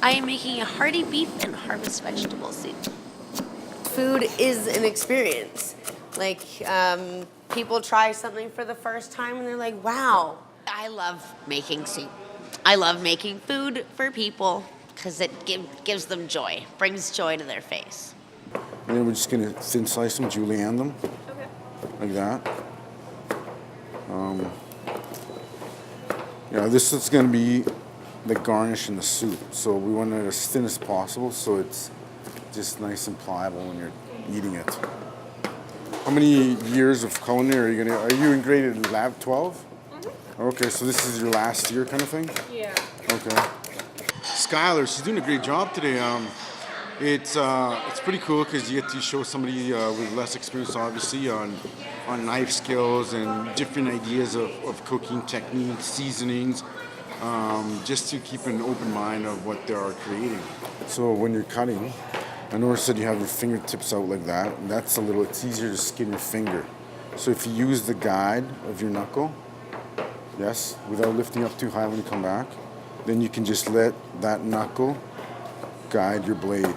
I am making a hearty beef and harvest vegetable soup. Food is an experience. Like, people try something for the first time and they're like, wow. I love making soup. I love making food for people because it gives them joy, brings joy to their face. And then we're just gonna thin slice them, julienne them, Okay. like that. Yeah, this is gonna be the garnish in the soup. So we want it as thin as possible so it's just nice and pliable when you're eating it. How many years of culinary are you in grade lab 12? Mm-hmm. Okay, so this is your last year kind of thing? Yeah. Okay. Skylar, she's doing a great job today. It's pretty cool because you get to show somebody with less experience, obviously, on knife skills and different ideas of cooking techniques, seasonings, just to keep an open mind of what they are creating. So when you're cutting, I noticed that you have your fingertips out like that. And it's easier to skin your finger. So if you use the guide of your knuckle, yes, without lifting up too high when you come back, then you can just let that knuckle guide your blade.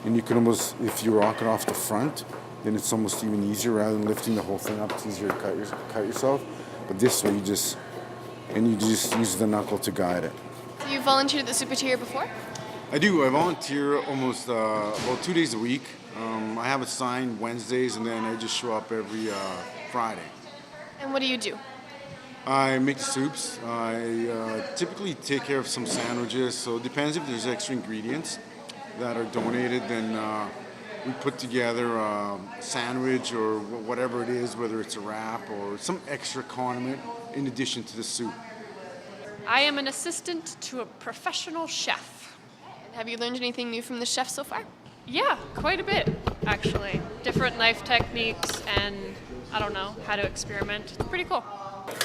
And you can almost, if you rock it off the front, then it's almost even easier rather than lifting the whole thing up. It's easier to cut yourself. But this way, you just use the knuckle to guide it. You volunteered at the Soupateria before? I do. I volunteer almost about 2 days a week. I have a sign Wednesdays, and then I just show up every Friday. And what do you do? I make the soups. I typically take care of some sandwiches, so it depends if there's extra ingredients that are donated, then we put together a sandwich or whatever it is, whether it's a wrap or some extra condiment in addition to the soup. I am an assistant to a professional chef. Have you learned anything new from the chef so far? Yeah, quite a bit, actually. Different knife techniques and, I don't know, how to experiment. It's pretty cool.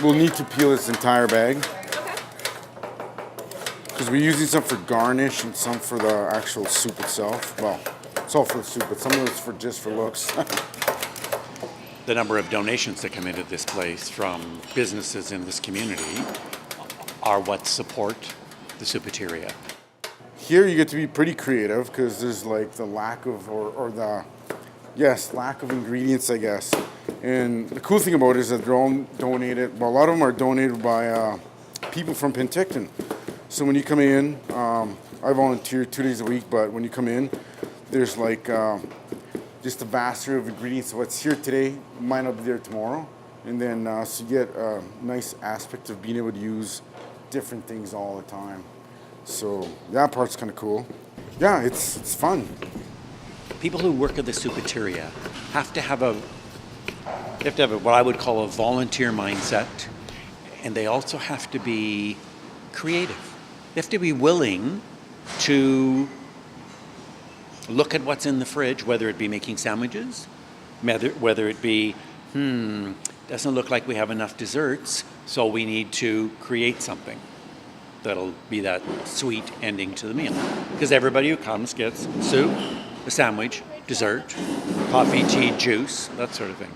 We'll need to peel this entire bag Okay. because we're using some for garnish and some for the actual soup itself. Well, it's all for the soup, but some of it's just for looks. The number of donations that come into this place from businesses in this community are what support the Soupateria. Here you get to be pretty creative because there's like the lack of, lack of ingredients, I guess. And the cool thing about it is that they're all donated, well, a lot of them are donated by people from Penticton. So when you come in, I volunteer 2 days a week, but when you come in, there's like just a vast array of ingredients. So what's here today might not be there tomorrow. And then so you get a nice aspect of being able to use different things all the time. So that part's kind of cool. Yeah, it's fun. People who work at the Soupateria have to have what I would call a volunteer mindset, and they also have to be creative. They have to be willing to look at what's in the fridge, whether it be making sandwiches, whether it be, doesn't look like we have enough desserts, so we need to create something that'll be that sweet ending to the meal. Because everybody who comes gets soup, a sandwich, dessert, coffee, tea, juice, that sort of thing.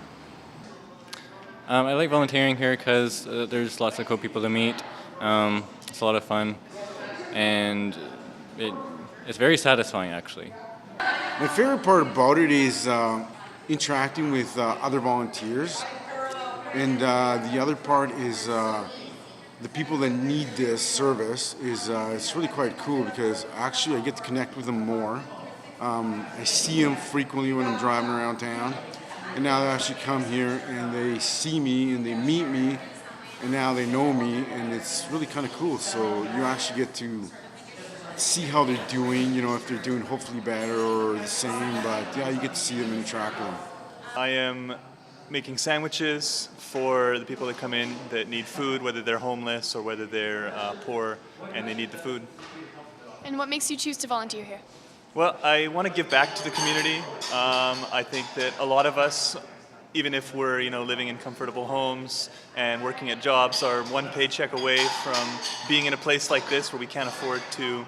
I like volunteering here because there's lots of cool people to meet. It's a lot of fun, and it's very satisfying, actually. My favorite part about it is interacting with other volunteers. And the other part is the people that need this service is it's really quite cool because actually I get to connect with them more. I see them frequently when I'm driving around town. And now they actually come here and they see me and they meet me and now they know me and it's really kind of cool. So you actually get to see how they're doing, if they're doing hopefully better or the same, but yeah, you get to see them and interact with them. I am making sandwiches for the people that come in that need food, whether they're homeless or whether they're poor and they need the food. And what makes you choose to volunteer here? Well, I want to give back to the community. I think that a lot of us, even if we're living in comfortable homes and working at jobs, are one paycheck away from being in a place like this where we can't afford to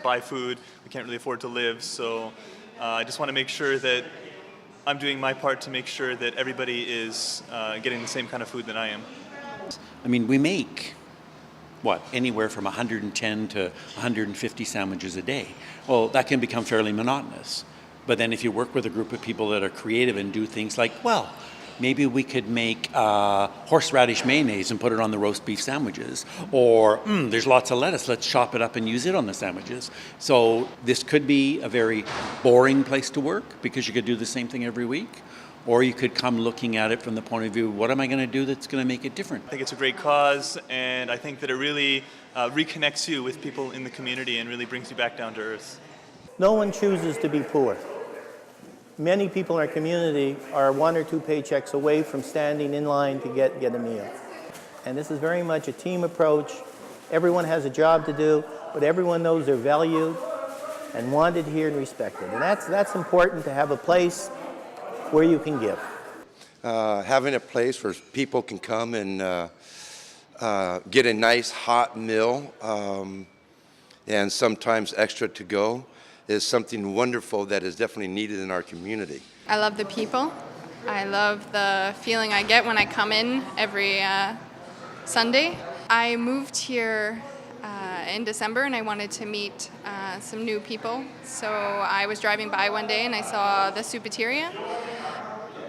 buy food, we can't really afford to live. So I just want to make sure that I'm doing my part to make sure that everybody is getting the same kind of food that I am. I mean, we make anywhere from 110 to 150 sandwiches a day. Well, that can become fairly monotonous. But then if you work with a group of people that are creative and do things like, well, maybe we could make horseradish mayonnaise and put it on the roast beef sandwiches. Or, there's lots of lettuce, let's chop it up and use it on the sandwiches. So this could be a very boring place to work because you could do the same thing every week. Or you could come looking at it from the point of view, what am I going to do that's going to make it different? I think it's a great cause, and I think that it really reconnects you with people in the community and really brings you back down to earth. No one chooses to be poor. Many people in our community are 1 or 2 paychecks away from standing in line to get a meal. And this is very much a team approach. Everyone has a job to do, but everyone knows they're valued and wanted here and respected. And that's important to have a place where you can give. Having a place where people can come and get a nice hot meal and sometimes extra to go is something wonderful that is definitely needed in our community. I love the people. I love the feeling I get when I come in every Sunday. I moved here in December and I wanted to meet some new people. So I was driving by one day and I saw the Soupateria.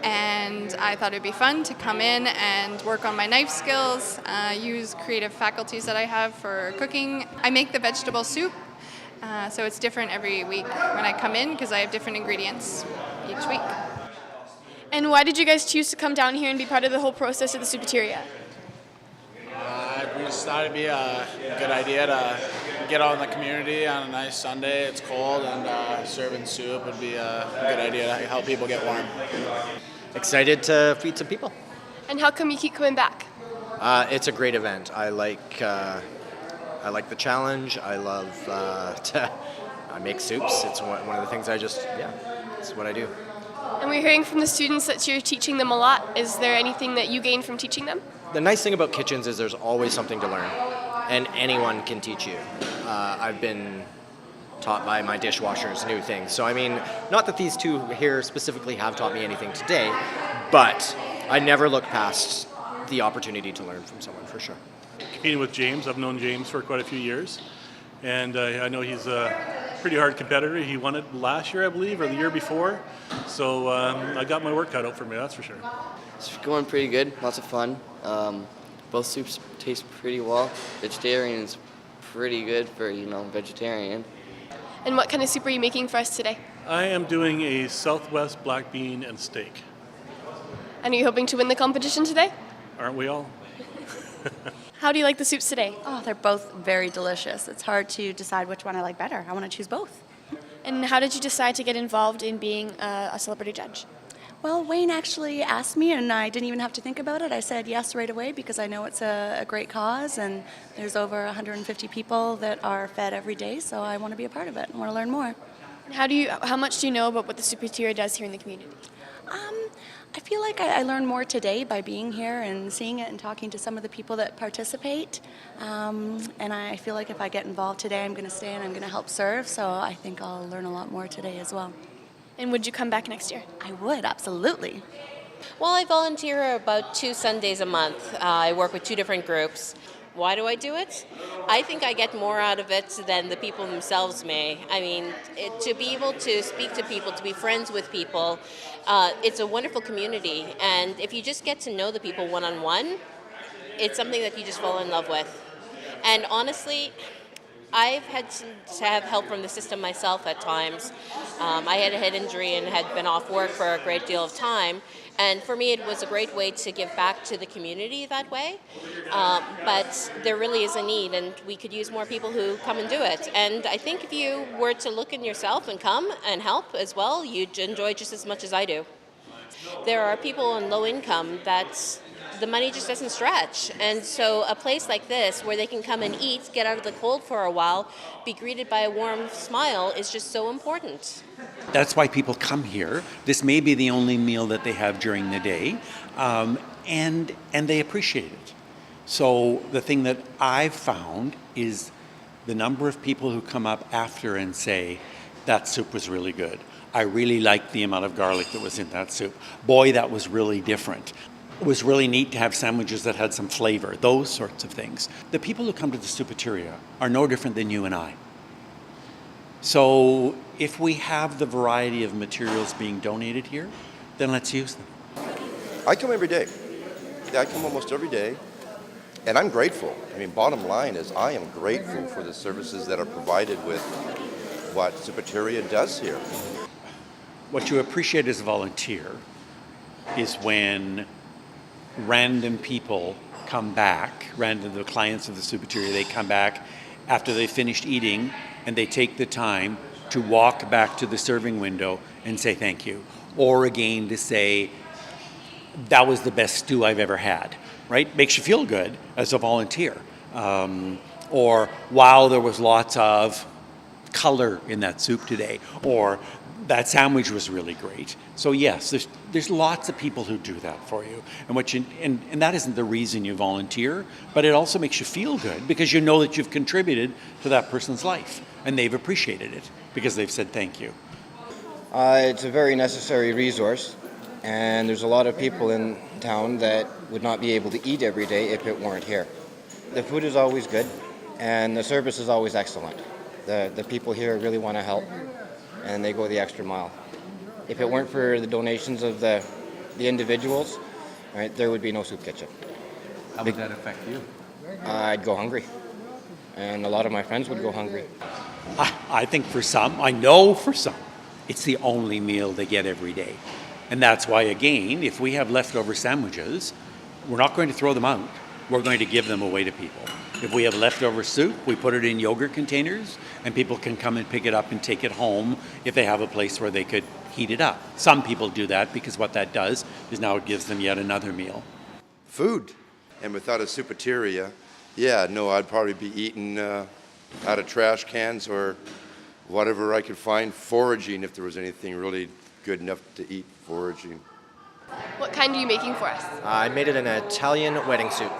And I thought it'd be fun to come in and work on my knife skills, use creative faculties that I have for cooking. I make the vegetable soup, so it's different every week when I come in because I have different ingredients each week. And why did you guys choose to come down here and be part of the whole process of the Soupateria? We just thought it'd be a good idea to get out in the community on a nice Sunday. It's cold, and serving soup would be a good idea to help people get warm. Excited to feed some people. And how come you keep coming back? It's a great event. I like the challenge. I love I make soups. It's one of the things it's what I do. And we're hearing from the students that you're teaching them a lot. Is there anything that you gain from teaching them? The nice thing about kitchens is there's always something to learn, and anyone can teach you. I've been taught by my dishwashers new things. So I mean, not that these two here specifically have taught me anything today, but I never look past the opportunity to learn from someone, for sure. Competing with James, I've known James for quite a few years, and I know he's a pretty hard competitor. He won it last year, I believe, or the year before, so I got my work cut out for me, that's for sure. It's going pretty good, lots of fun. Both soups taste pretty well. Vegetarian is pretty good for, vegetarian. And what kind of soup are you making for us today? I am doing a Southwest black bean and steak. And are you hoping to win the competition today? Aren't we all? How do you like the soups today? Oh, they're both very delicious. It's hard to decide which one I like better. I want to choose both. And how did you decide to get involved in being a celebrity judge? Well, Wayne actually asked me, and I didn't even have to think about it. I said yes right away because I know it's a great cause, and there's over 150 people that are fed every day, so I want to be a part of it and want to learn more. How much do you know about what the Soupateria does here in the community? I feel like I learned more today by being here and seeing it and talking to some of the people that participate. And I feel like if I get involved today, I'm going to stay and I'm going to help serve, so I think I'll learn a lot more today as well. And would you come back next year? I would, absolutely. Well, I volunteer about 2 Sundays a month. I work with 2 different groups. Why do I do it? I think I get more out of it than the people themselves may. I mean, to be able to speak to people, to be friends with people, it's a wonderful community. And if you just get to know the people one-on-one, it's something that you just fall in love with. And honestly, I've had to have help from the system myself at times. I had a head injury and had been off work for a great deal of time. And for me, it was a great way to give back to the community that way. But there really is a need, and we could use more people who come and do it. And I think if you were to look in yourself and come and help as well, you'd enjoy just as much as I do. There are people on low income that the money just doesn't stretch. And so a place like this where they can come and eat, get out of the cold for a while, be greeted by a warm smile is just so important. That's why people come here. This may be the only meal that they have during the day, and they appreciate it. So the thing that I've found is the number of people who come up after and say, that soup was really good. I really liked the amount of garlic that was in that soup. Boy, that was really different. It was really neat to have sandwiches that had some flavor, those sorts of things. The people who come to the Soupateria are no different than you and I. So if we have the variety of materials being donated here, then let's use them. I come every day. Yeah, I come almost every day, and I'm grateful. I mean, bottom line is I am grateful for the services that are provided with what Soupateria does here. What you appreciate as a volunteer is when random people come back, the clients of the Soupateria, they come back after they've finished eating and they take the time to walk back to the serving window and say thank you. Or again to say, that was the best stew I've ever had, right? Makes you feel good as a volunteer. Or wow, there was lots of color in that soup today. Or that sandwich was really great. So yes, there's lots of people who do that for you. And that isn't the reason you volunteer, but it also makes you feel good because you know that you've contributed to that person's life and they've appreciated it because they've said thank you. It's a very necessary resource, and there's a lot of people in town that would not be able to eat every day if it weren't here. The food is always good, and the service is always excellent. The people here really want to help, and they go the extra mile. If it weren't for the donations of the individuals, right, there would be no soup kitchen. How would that affect you? I'd go hungry, and a lot of my friends would go hungry. I think for some, I know for some, it's the only meal they get every day. And that's why, again, if we have leftover sandwiches, we're not going to throw them out. We're going to give them away to people. If we have leftover soup, we put it in yogurt containers, and people can come and pick it up and take it home if they have a place where they could heat it up. Some people do that because what that does is now it gives them yet another meal. Food. And without a Soupateria, yeah, no, I'd probably be eating out of trash cans or whatever I could find, foraging if there was anything really good enough to eat, foraging. What kind are you making for us? I made it an Italian wedding soup.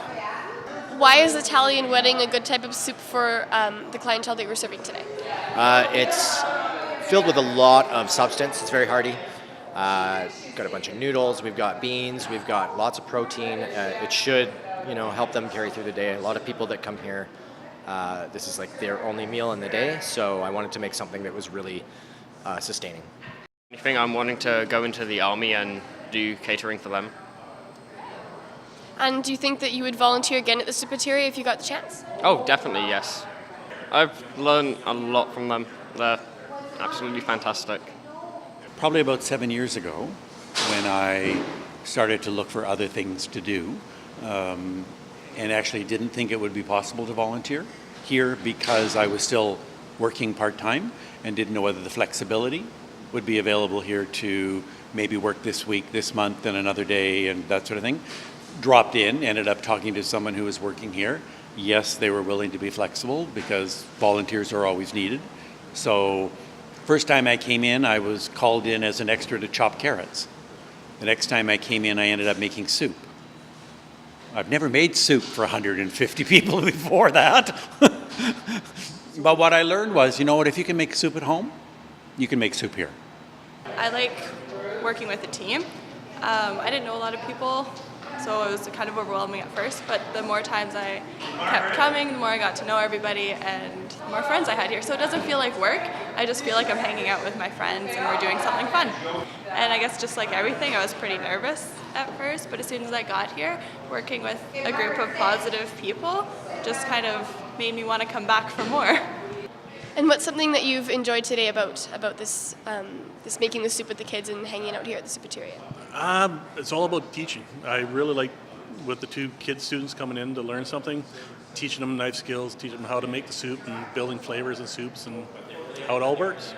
Why is Italian wedding a good type of soup for the clientele that you're serving today? It's filled with a lot of substance. It's very hearty. Got a bunch of noodles. We've got beans. We've got lots of protein. It should, help them carry through the day. A lot of people that come here, this is like their only meal in the day. So I wanted to make something that was really sustaining. I think I'm wanting to go into the army and do catering for them. And do you think that you would volunteer again at the Soupateria if you got the chance? Oh, definitely, yes. I've learned a lot from them. They're absolutely fantastic. Probably about 7 years ago, when I started to look for other things to do, and actually didn't think it would be possible to volunteer here because I was still working part-time and didn't know whether the flexibility would be available here to maybe work this week, this month, and another day, and that sort of thing. Dropped in, ended up talking to someone who was working here. Yes, they were willing to be flexible because volunteers are always needed. So first time I came in, I was called in as an extra to chop carrots. The next time I came in, I ended up making soup. I've never made soup for 150 people before that. But what I learned was, if you can make soup at home, you can make soup here. I like working with a team. I didn't know a lot of people, so it was kind of overwhelming at first, but the more times I kept coming, the more I got to know everybody and the more friends I had here. So it doesn't feel like work, I just feel like I'm hanging out with my friends and we're doing something fun. And I guess just like everything, I was pretty nervous at first, but as soon as I got here, working with a group of positive people just kind of made me want to come back for more. And what's something that you've enjoyed today about this this making the soup with the kids and hanging out here at the Soupateria? It's all about teaching. I really like with the two kid students coming in to learn something, teaching them knife skills, teaching them how to make the soup and building flavors in soups and how it all works.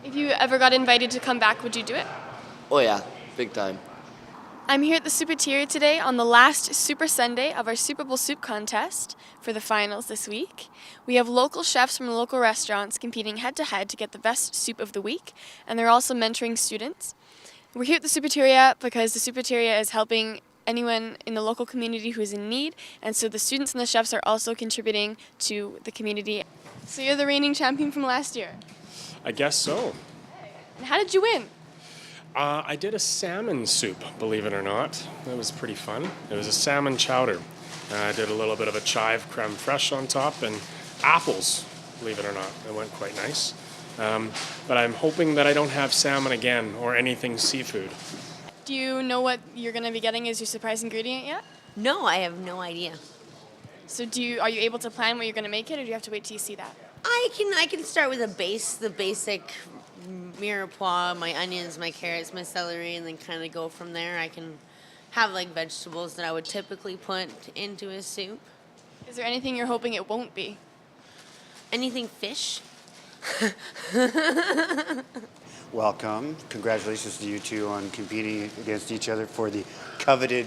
If you ever got invited to come back, would you do it? Oh yeah, big time. I'm here at the Soupateria today on the last Super Sunday of our Souperbowl soup contest for the finals this week. We have local chefs from local restaurants competing head-to-head to get the best soup of the week, and they're also mentoring students. We're here at the Soupateria because the Soupateria is helping anyone in the local community who is in need, and so the students and the chefs are also contributing to the community. So you're the reigning champion from last year. I guess so. And how did you win? I did a salmon soup, believe it or not. That was pretty fun. It was a salmon chowder. I did a little bit of a chive creme fraiche on top and apples, believe it or not. It went quite nice. But I'm hoping that I don't have salmon again or anything seafood. Do you know what you're going to be getting as your surprise ingredient yet? No, I have no idea. So are you able to plan what you're going to make it, or do you have to wait till you see that? I can start with the basic mirepoix, my onions, my carrots, my celery, and then kind of go from there. I can have like vegetables that I would typically put into a soup. Is there anything you're hoping it won't be? Anything fish? Welcome. Congratulations to you two on competing against each other for the coveted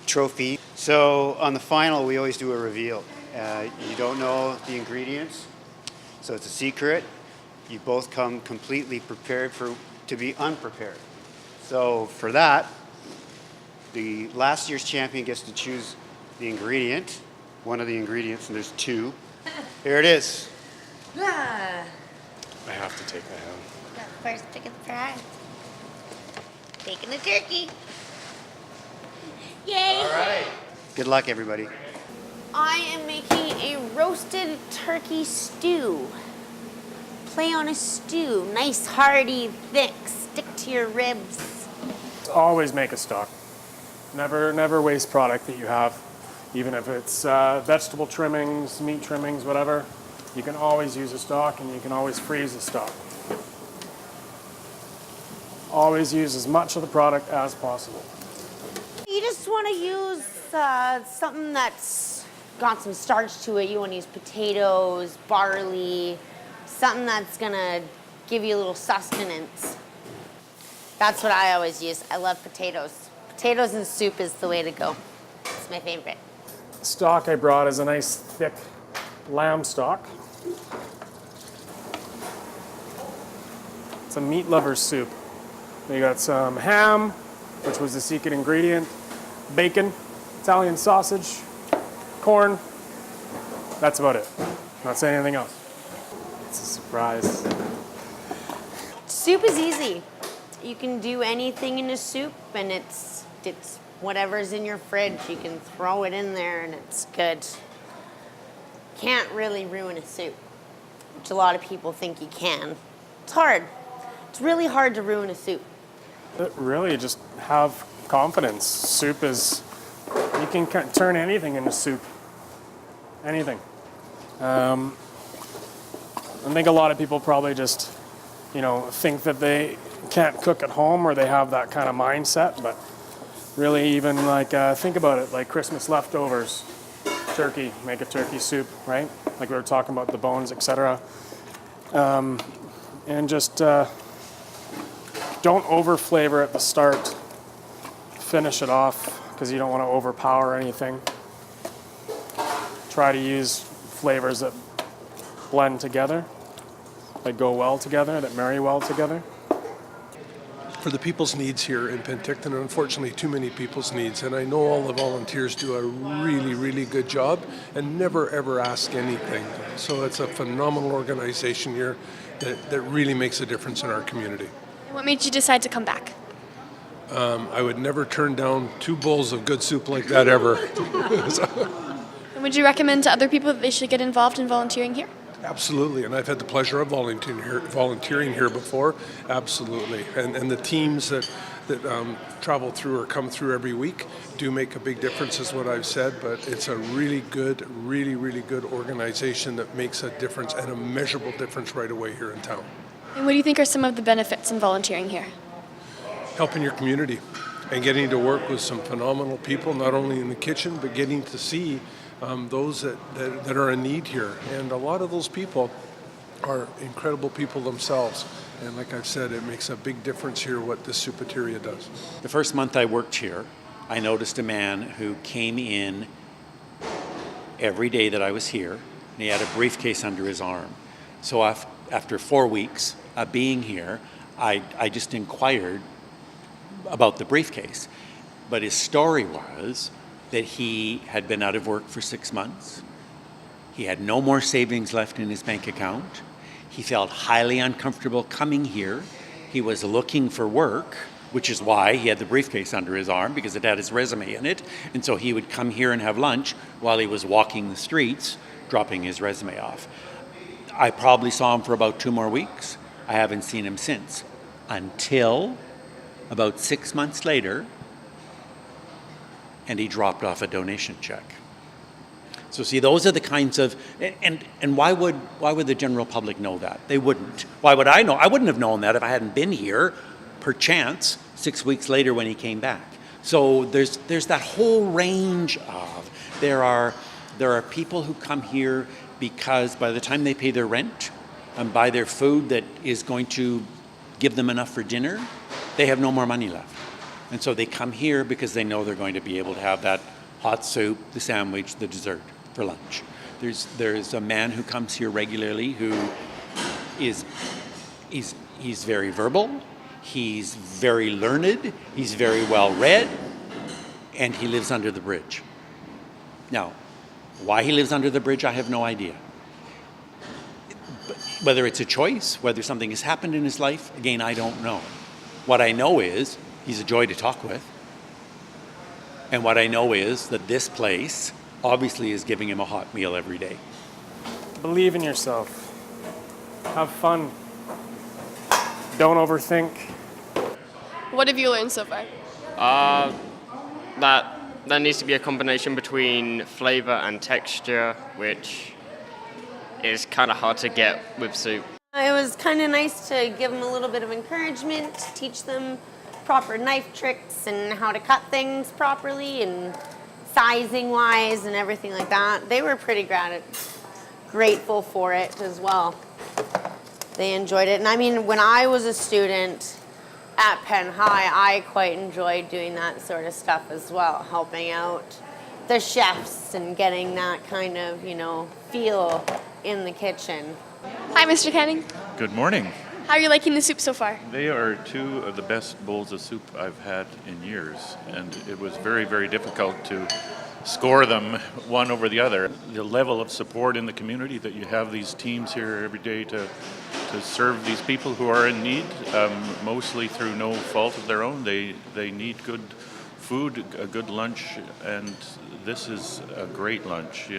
trophy. So on the final, we always do a reveal. You don't know the ingredients, so it's a secret. You both come completely prepared to be unprepared. So for that, the last year's champion gets to choose the ingredient, one of the ingredients, and there's two. Here it is. Ah. I have to take that home. First pick of the prize. Taking the turkey. Yay! All right. Good luck, everybody. I am making a roasted turkey stew. Play on a stew. Nice, hearty, thick. Stick to your ribs. Always make a stock. Never waste product that you have, even if it's vegetable trimmings, meat trimmings, whatever. You can always use a stock, and you can always freeze a stock. Always use as much of the product as possible. You just want to use something that's got some starch to it. You want to use potatoes, barley, something that's going to give you a little sustenance. That's what I always use. I love potatoes. Potatoes in soup is the way to go. It's my favorite. The stock I brought is a nice thick lamb stock. It's a meat lover's soup. We got some ham, which was the secret ingredient, bacon, Italian sausage, corn. That's about it. Not saying anything else. It's a surprise. Soup is easy. You can do anything in a soup, and it's whatever's in your fridge. You can throw it in there, and it's good. Can't really ruin a soup, which a lot of people think you can. It's hard. It's really hard to ruin a soup. Really, just have confidence. Soup is, you can turn anything into soup. Anything. I think a lot of people probably just, think that they can't cook at home, or they have that kind of mindset, but really even think about it, like Christmas leftovers, turkey, make a turkey soup, right? Like we were talking about the bones, etc. And just don't over flavor at the start. Finish it off, because you don't want to overpower anything. Try to use flavors that blend together, that go well together, that marry well together. For the people's needs here in Penticton, and unfortunately too many people's needs, and I know all the volunteers do a really, really good job and never ever ask anything. So it's a phenomenal organization here that really makes a difference in our community. What made you decide to come back? I would never turn down 2 bowls of good soup like that ever. And would you recommend to other people that they should get involved in volunteering here? Absolutely, and I've had the pleasure of volunteering here before. Absolutely, and the teams that travel through or come through every week do make a big difference, is what I've said. But it's a really good, really good organization that makes a difference, and a measurable difference right away here in town. And what do you think are some of the benefits in volunteering here? Helping your community and getting to work with some phenomenal people, not only in the kitchen, but getting to see those that are in need here. And a lot of those people are incredible people themselves. And like I've said, it makes a big difference here what this Soupateria does. The first month I worked here, I noticed a man who came in every day that I was here, and he had a briefcase under his arm. So after 4 weeks of being here, I just inquired about the briefcase. But his story was that he had been out of work for 6 months. He had no more savings left in his bank account. He felt highly uncomfortable coming here. He was looking for work which is why he had the briefcase under his arm, because it had his resume in it. And so he would come here and have lunch while he was walking the streets, dropping his resume off. I probably saw him for about 2 more weeks. I haven't seen him since, until about 6 months later, and he dropped off a donation check. So see, those are the kinds of, and why would the general public know that? They wouldn't. Why would I know? I wouldn't have known that if I hadn't been here, perchance, 6 weeks later when he came back. So there's that whole range of, there are people who come here because by the time they pay their rent and buy their food that is going to give them enough for dinner, they have no more money left. And so they come here because they know they're going to be able to have that hot soup, the sandwich, the dessert for lunch. There's a man who comes here regularly who he's very verbal, he's very learned, he's very well read, and he lives under the bridge. Now, why he lives under the bridge, I have no idea. Whether it's a choice, whether something has happened in his life, again, I don't know. What I know is he's a joy to talk with. And what I know is that this place obviously is giving him a hot meal every day. Believe in yourself. Have fun. Don't overthink. What have you learned so far? That there needs to be a combination between flavor and texture, which is kind of hard to get with soup. It was kind of nice to give them a little bit of encouragement, teach them proper knife tricks and how to cut things properly and sizing wise and everything like that. They were pretty grateful for it as well. They enjoyed it. And I mean, when I was a student at Penn High, I quite enjoyed doing that sort of stuff as well, helping out the chefs and getting that kind of, feel in the kitchen. Hi, Mr. Canning. Good morning. How are you liking the soup so far? They are 2 of the best bowls of soup I've had in years, and it was very, very difficult to score them one over the other. The level of support in the community that you have these teams here every day to serve these people who are in need, mostly through no fault of their own. They need good food, a good lunch, and this is a great lunch,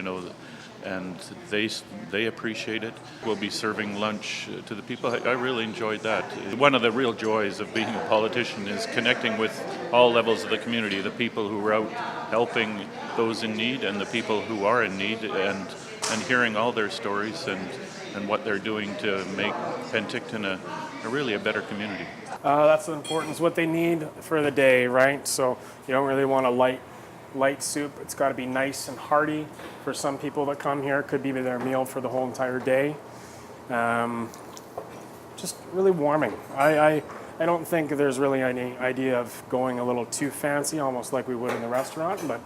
and they appreciate it. We'll be serving lunch to the people. I really enjoyed that. One of the real joys of being a politician is connecting with all levels of the community, the people who are out helping those in need and the people who are in need, and hearing all their stories and what they're doing to make Penticton a really a better community. That's the importance, what they need for the day, right? So you don't really want a light soup. It's got to be nice and hearty. For some people that come here, it could be their meal for the whole entire day. Just really warming. I don't think there's really any idea of going a little too fancy, almost like we would in the restaurant, but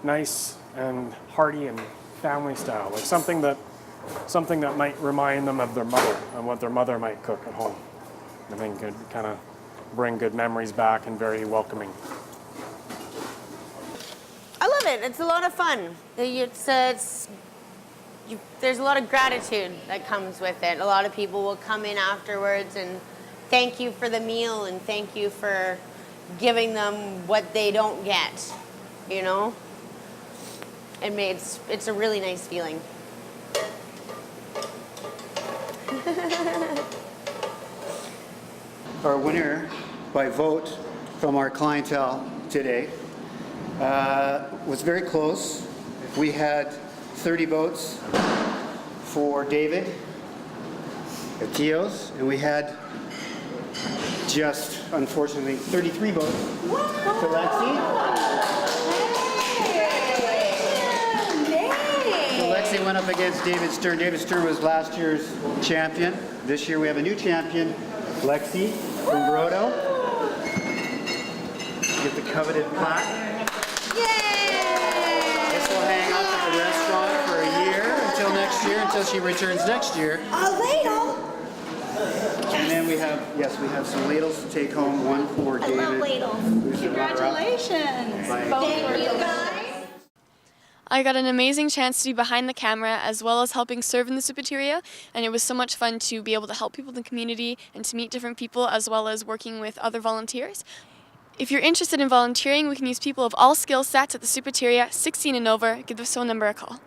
nice and hearty and family style, like something that might remind them of their mother and what their mother might cook at home. I think could kind of bring good memories back and very welcoming. I love it. It's a lot of fun. There's a lot of gratitude that comes with it. A lot of people will come in afterwards and thank you for the meal and thank you for giving them what they don't get, And it's a really nice feeling. Our winner by vote from our clientele today was very close. We had 30 votes for David at Teos, and we had just, unfortunately, 33 votes for Lexi. So Lexi went up against David Stern. David Stern was last year's champion. This year we have a new champion, Lexi from Brodo. Get the coveted plaque. This will hang up at the restaurant for a year, until she returns next year. A ladle? And then we have some ladles to take home, one for David. I love ladles. Congratulations. Thank you, guys. I got an amazing chance to be behind the camera as well as helping serve in the Soupateria, and it was so much fun to be able to help people in the community and to meet different people as well as working with other volunteers. If you're interested in volunteering, we can use people of all skill sets at the Soupateria, 16 and over. Give this phone number a call.